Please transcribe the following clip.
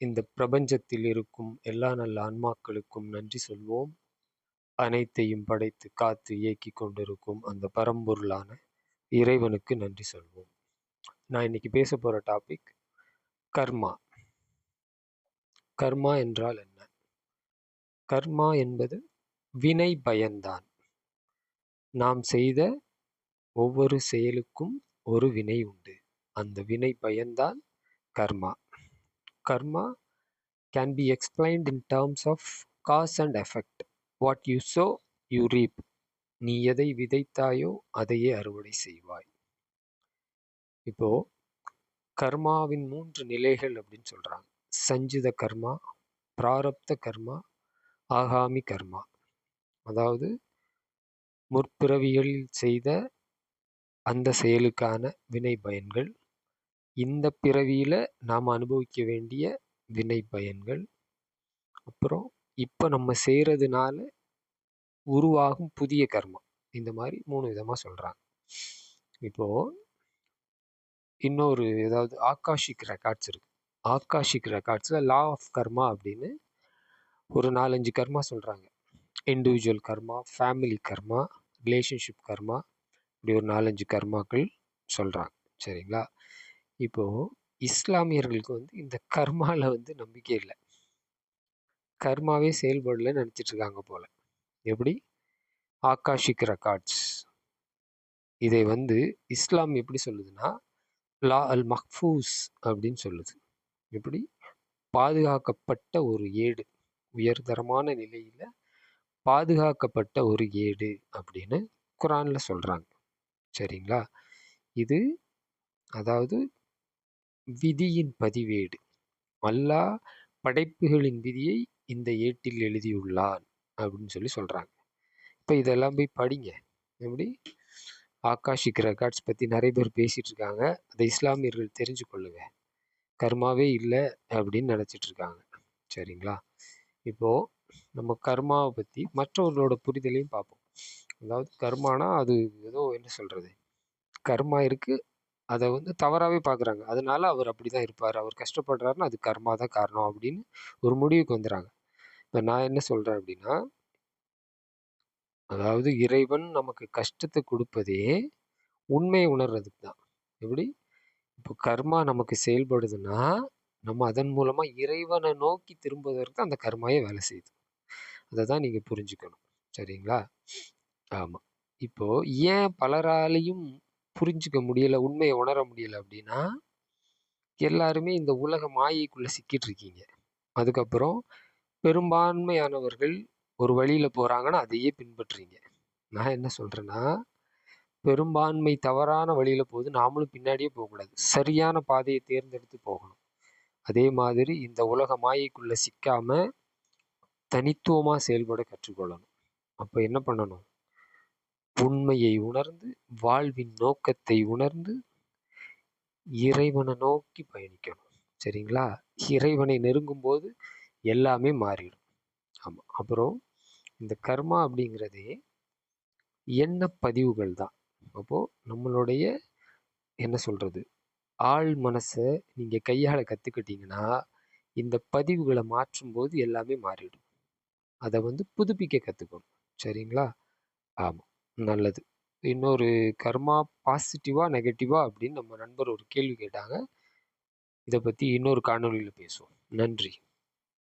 இந்த பிரபஞ்சத்தில் இருக்கும் எல்லா நல்ல ஆன்மாக்களுக்கும் நன்றி சொல்வோம். அனைத்தையும் படைத்து காத்து இயக்கிக் கொண்டிருக்கும் அந்த பரம்பொருளான இறைவனுக்கு நன்றி சொல்வோம். நான் இன்னைக்கு பேச போற டாபிக் கர்மா. கர்மா என்றால் என்ன? கர்மா என்பது வினை பயன்தான். நாம் செய்த ஒவ்வொரு செயலுக்கும் ஒரு வினை உண்டு. அந்த வினை பயன்தான் கர்மா. கர்மா can be explained in terms of cause and effect. What you sow, you reap. நீ எதை விதைத்தாயோ அதையே அறுவடை செய்வாய். இப்போ கர்மாவின் 3 நிலைகள் அப்படின்னு சொல்றாங்க. சஞ்சித கர்மா, பிராரப்த கர்மா, ஆகாமி கர்மா. அதாவது முற்பிறவிகளில் செய்த அந்த செயலுக்கான வினை பயன்கள், இந்த பிறவியில நாம் அனுபவிக்க வேண்டிய வினை பயன்கள், அப்புறம் இப்போ நம்ம செய்யறதுனால உருவாகும் புதிய கர்மா. இந்த மாதிரி 3 விதமா சொல்றாங்க. இப்போ இன்னொரு ஏதாவது ஆகாஷிக் ரெக்கார்ட்ஸ் இருக்கு. ஆகாஷிக் ரெக்கார்ட்ஸ்ல லா ஆஃப் கர்மா அப்படின்னு ஒரு 4-5 கர்மா சொல்றாங்க. இண்டிவிஜுவல் கர்மா, ஃபேமிலி கர்மா, ரிலேஷன்ஷிப் கர்மா, இப்படி ஒரு 4-5 கர்மாக்கள் சொல்றாங்க. சரிங்களா? இப்போ இஸ்லாமியர்களுக்கு இந்த கர்மால நம்பிக்கை இல்லை. கர்மாவே செயல்படலன்னு நினைச்சிட்டு இருக்காங்க போல. எப்படி? ஆகாஷிக் ரெக்கார்ட்ஸ் இதை இஸ்லாம் எப்படி சொல்லுதுன்னா லா அல் மஹ்ஃபூஸ் அப்படின்னு சொல்லுது. எப்படி? பாதுகாக்கப்பட்ட ஒரு ஏடு, உயர்தரமான நிலையில பாதுகாக்கப்பட்ட ஒரு ஏடு அப்படின்னு குரான்ல சொல்றாங்க. சரிங்களா? இது அதாவது விதியின் பதிவேடு. அல்லாஹ் படைப்புகளின் விதியை இந்த ஏட்டில் எழுதியுள்ளான் அப்படின்னு சொல்றாங்க. இப்போ இதெல்லாம் போய் படிங்க. எப்படி? ஆகாஷிக் ரெக்கார்ட்ஸ் பற்றி நிறைய பேர் பேசிட்டு இருக்காங்க. அதை இஸ்லாமியர்கள் தெரிஞ்சு கொள்ளுங்க. கர்மாவே இல்லை அப்படின்னு நினச்சிட்டு இருக்காங்க. சரிங்களா? இப்போ நம்ம கர்மாவை பற்றி மற்றவர்களோட புரிதலையும் பார்ப்போம். அதாவது கர்மானா அது ஏதோ என்ன சொல்றது, கர்மா இருக்கு, அதை தவறாகவே பார்க்குறாங்க. அதனால அவர் அப்படி தான் இருப்பார், அவர் கஷ்டப்படுறாருன்னா அது கர்மா தான் காரணம் அப்படின்னு ஒரு முடிவுக்கு வந்துடுறாங்க. இப்போ நான் என்ன சொல்கிறேன் அப்படின்னா, அதாவது இறைவன் நமக்கு கஷ்டத்தை கொடுப்பதே உண்மையை உணர்றதுக்கு தான். எப்படி? இப்போ கர்மா நமக்கு செயல்படுதுன்னா நம்ம அதன் மூலமாக இறைவனை நோக்கி திரும்புவதற்கு அந்த கர்மாயே வேலை செய்யுது. அதை தான் நீங்கள் புரிஞ்சுக்கணும். சரிங்களா? ஆமாம். இப்போ ஏன் பலராலையும் புரிஞ்சுக்க முடியலை, உண்மையை உணர முடியலை அப்படின்னா, எல்லாருமே இந்த உலக மாயைக்குள்ளே சிக்கிட்டு இருக்கீங்க. அதுக்கப்புறம் பெரும்பான்மையானவர்கள் ஒரு வழியில் போகிறாங்கன்னா அதையே பின்பற்றுறீங்க. நான் என்ன சொல்கிறேன்னா, பெரும்பான்மை தவறான வழியில் போகுது, நாமளும் பின்னாடியே போகக்கூடாது. சரியான பாதையை தேர்ந்தெடுத்து போகணும். அதே மாதிரி இந்த உலக மாயைக்குள்ளே சிக்காமல் தனித்துவமாக செயல்பட கற்றுக்கொள்ளணும். அப்போ என்ன பண்ணணும்? உண்மையை உணர்ந்து, வாழ்வின் நோக்கத்தை உணர்ந்து, இறைவனை நோக்கி பயணிக்கணும். சரிங்களா? இறைவனை நெருங்கும் போது எல்லாமே மாறிடும். ஆமாம். அப்புறம் இந்த கர்மா அப்படிங்கிறதே எண்ண பதிவுகள் தான். அப்போது நம்மளுடைய என்ன சொல்கிறது, ஆள் மனசை நீங்கள் கையாள கற்றுக்கிட்டீங்கன்னா இந்த பதிவுகளை மாற்றும்போது எல்லாமே மாறிடும். அதை புதுப்பிக்க கற்றுக்கணும். சரிங்களா? ஆமாம், நல்லது. இன்னொரு கர்மா பாசிட்டிவா நெகட்டிவா அப்படின்னு நம்ம நண்பர் ஒரு கேள்வி கேட்டாங்க. இதை பற்றி இன்னொரு காணொலியில் பேசுவோம். நன்றி.